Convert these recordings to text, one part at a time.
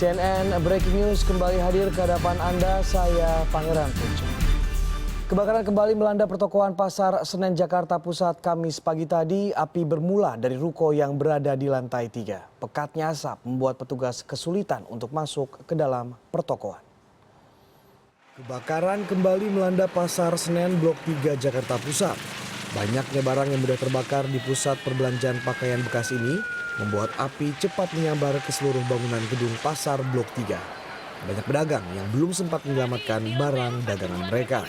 CNN Breaking News kembali hadir ke hadapan Anda, saya Pangeran Punca. Kebakaran kembali melanda pertokoan Pasar Senen Jakarta Pusat Kamis pagi tadi. Api bermula dari ruko yang berada di lantai 3. Pekatnya asap membuat petugas kesulitan untuk masuk ke dalam pertokoan. Kebakaran kembali melanda Pasar Senen Blok 3 Jakarta Pusat. Banyaknya barang yang mudah terbakar di pusat perbelanjaan pakaian bekas ini membuat api cepat menyambar ke seluruh bangunan gedung pasar Blok 3. Banyak pedagang yang belum sempat menyelamatkan barang dagangan mereka.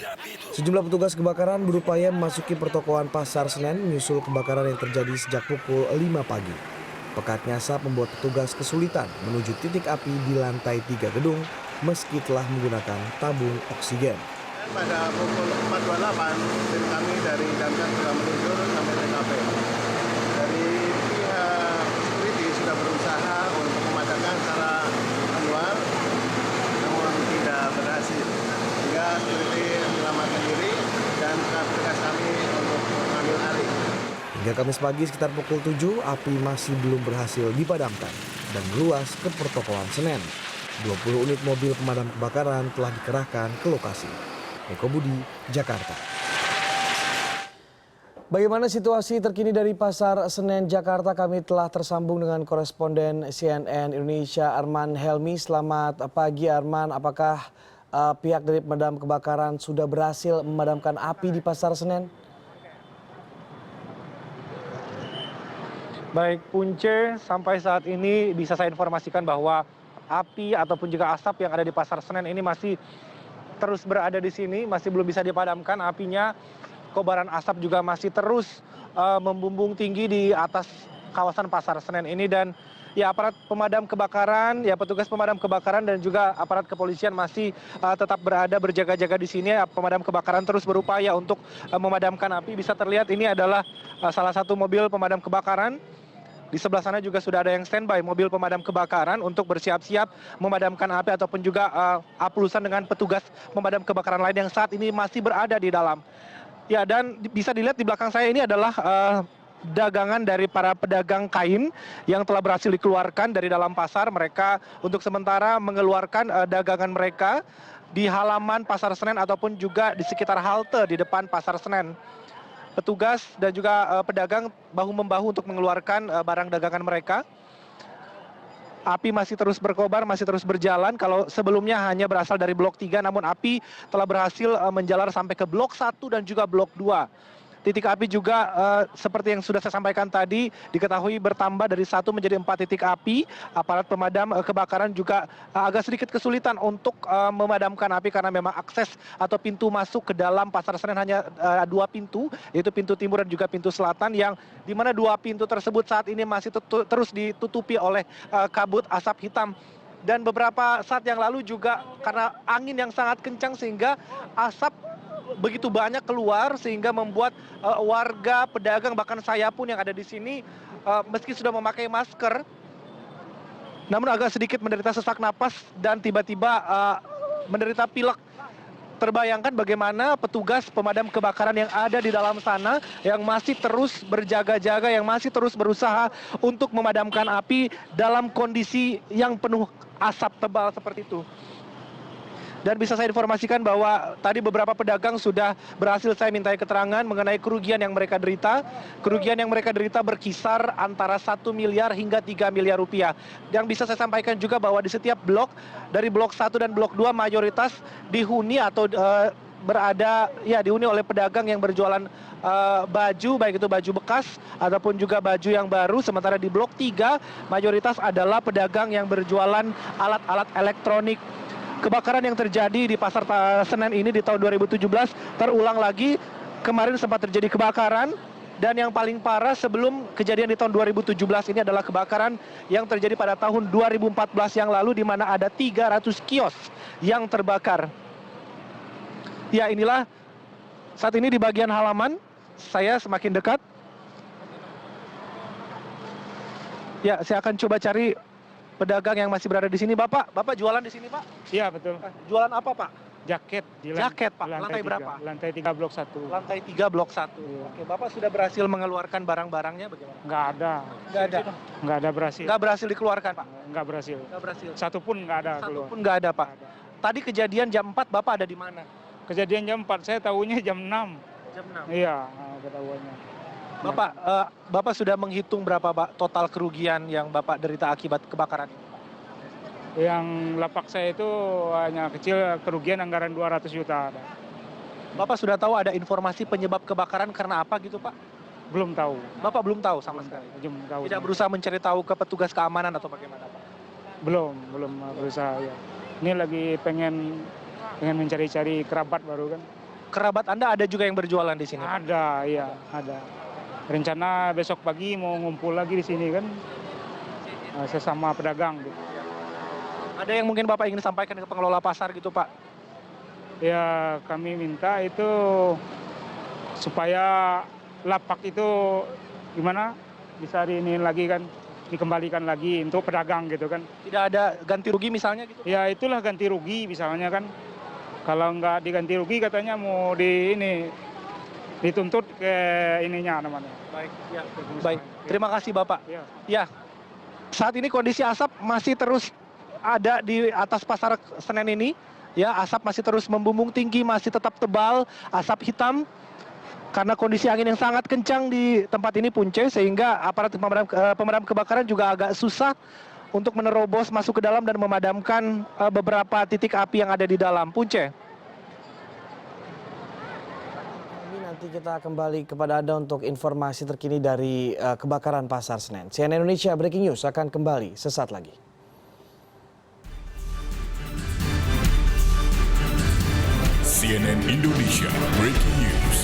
Sejumlah petugas kebakaran berupaya memasuki pertokoan Pasar Senen menyusul kebakaran yang terjadi sejak pukul 5 pagi. Pekatnya asap membuat petugas kesulitan menuju titik api di lantai 3 gedung meski telah menggunakan tabung oksigen. Pada pukul 4.28, tim kami dari Damkar sudah meluncur sampai TKP. Dari pihak security sudah berusaha untuk memadamkan secara manual, namun tidak berhasil. Sehingga security menyelamatkan diri dan tugas kami untuk mengambil alih. Hingga Kamis pagi sekitar pukul 7, api masih belum berhasil dipadamkan dan meluas ke pertokoan Senen. 20 unit mobil pemadam kebakaran telah dikerahkan ke lokasi. Eko Budi, Jakarta. Bagaimana situasi terkini dari Pasar Senen Jakarta? Kami telah tersambung dengan koresponden CNN Indonesia Arman Helmi. Selamat pagi Arman, apakah pihak dari pemadam kebakaran sudah berhasil memadamkan api di Pasar Senen? Baik Punce, sampai saat ini bisa saya informasikan bahwa api ataupun juga asap yang ada di Pasar Senen ini masih terus berada di sini, masih belum bisa dipadamkan apinya. Kobaran asap juga masih terus membumbung tinggi di atas kawasan Pasar Senen ini, dan ya aparat pemadam kebakaran, ya petugas pemadam kebakaran dan juga aparat kepolisian masih tetap berada berjaga-jaga di sini. Pemadam kebakaran terus berupaya untuk memadamkan api. Bisa terlihat ini adalah salah satu mobil pemadam kebakaran. Di sebelah sana juga sudah ada yang standby mobil pemadam kebakaran untuk bersiap-siap memadamkan api ataupun juga aplusan dengan petugas pemadam kebakaran lain yang saat ini masih berada di dalam. Ya, dan bisa dilihat di belakang saya ini adalah dagangan dari para pedagang kain yang telah berhasil dikeluarkan dari dalam pasar. Mereka untuk sementara mengeluarkan dagangan mereka di halaman Pasar Senen ataupun juga di sekitar halte di depan Pasar Senen. Petugas dan juga pedagang bahu-membahu untuk mengeluarkan barang dagangan mereka. Api masih terus berkobar, masih terus berjalan. Kalau sebelumnya hanya berasal dari Blok 3, namun api telah berhasil menjalar sampai ke Blok 1 dan juga Blok 2. Titik api juga seperti yang sudah saya sampaikan tadi, diketahui bertambah dari 1 menjadi 4 titik api. Aparat pemadam kebakaran juga agak sedikit kesulitan untuk memadamkan api karena memang akses atau pintu masuk ke dalam Pasar Senen hanya 2 pintu, yaitu pintu timur dan juga pintu selatan, yang dimana 2 pintu tersebut saat ini masih terus ditutupi oleh kabut asap hitam. Dan beberapa saat yang lalu juga karena angin yang sangat kencang sehingga asap begitu banyak keluar sehingga membuat warga, pedagang, bahkan saya pun yang ada di sini meski sudah memakai masker namun agak sedikit menderita sesak napas dan tiba-tiba menderita pilek. Terbayangkan bagaimana petugas pemadam kebakaran yang ada di dalam sana yang masih terus berjaga-jaga, yang masih terus berusaha untuk memadamkan api dalam kondisi yang penuh asap tebal seperti itu. Dan bisa saya informasikan bahwa tadi beberapa pedagang sudah berhasil saya mintai keterangan mengenai kerugian yang mereka derita. Kerugian yang mereka derita berkisar antara 1 miliar hingga 3 miliar rupiah. Yang bisa saya sampaikan juga bahwa di setiap blok, dari Blok 1 dan Blok 2 mayoritas dihuni atau dihuni oleh pedagang yang berjualan baju, baik itu baju bekas ataupun juga baju yang baru. Sementara di Blok 3 mayoritas adalah pedagang yang berjualan alat-alat elektronik. Kebakaran yang terjadi di Pasar Senen ini di tahun 2017 terulang lagi. Kemarin sempat terjadi kebakaran, dan yang paling parah sebelum kejadian di tahun 2017 ini adalah kebakaran yang terjadi pada tahun 2014 yang lalu, di mana ada 300 kios yang terbakar. Ya, inilah saat ini di bagian halaman, saya semakin dekat. Ya, saya akan coba cari pedagang yang masih berada di sini. Bapak jualan di sini, Pak? Iya, betul. Jualan apa, Pak? Jaket di Jaket, Pak. Lantai lantai berapa? Lantai 3 blok 1. Lantai 3 blok 1. Iya. Oke, Bapak sudah berhasil mengeluarkan barang-barangnya bagaimana? Nggak ada. Nggak ada berhasil. Nggak berhasil dikeluarkan, Pak. Nggak berhasil. Nggak berhasil. Satu pun nggak ada Satu keluar. pun nggak ada, Pak. Nggak ada. Tadi kejadian jam 4 Bapak ada di mana? Kejadian jam 4, saya tahunya jam 6. Jam 6. Iya, ketahuannya. Bapak sudah menghitung berapa Pak total kerugian yang Bapak derita akibat kebakaran ini? Yang lapak saya itu hanya kecil, kerugian anggaran 200 juta ada. Bapak sudah tahu ada informasi penyebab kebakaran karena apa gitu, Pak? Belum tahu. Bapak belum tahu sama sekali. Belum tahu. Tidak berusaha mencari tahu ke petugas keamanan atau bagaimana, Pak? Belum berusaha ya. Ini lagi pengen mencari-cari kerabat baru kan. Kerabat Anda ada juga yang berjualan di sini? Ada, iya, ada. Rencana besok pagi mau ngumpul lagi di sini kan. Sesama pedagang gitu. Ada yang mungkin Bapak ingin sampaikan ke pengelola pasar gitu, Pak? Ya, kami minta itu supaya lapak itu gimana bisa ini lagi kan, dikembalikan lagi untuk pedagang gitu kan. Tidak ada ganti rugi misalnya gitu? Ya itulah ganti rugi misalnya kan. Kalau nggak diganti rugi katanya mau dituntut ke ininya namanya. Baik, ya. Baik. Terima kasih Bapak. Ya. Ya. Saat ini kondisi asap masih terus ada di atas pasar Senen ini. Ya, asap masih terus membumbung tinggi, masih tetap tebal, asap hitam. Karena kondisi angin yang sangat kencang di tempat ini Punce, sehingga aparat pemadam kebakaran juga agak susah untuk menerobos masuk ke dalam dan memadamkan beberapa titik api yang ada di dalam. Punce. Ini nanti kita kembali kepada Anda untuk informasi terkini dari kebakaran Pasar Senen. CNN Indonesia Breaking News akan kembali sesaat lagi. CNN Indonesia Breaking News.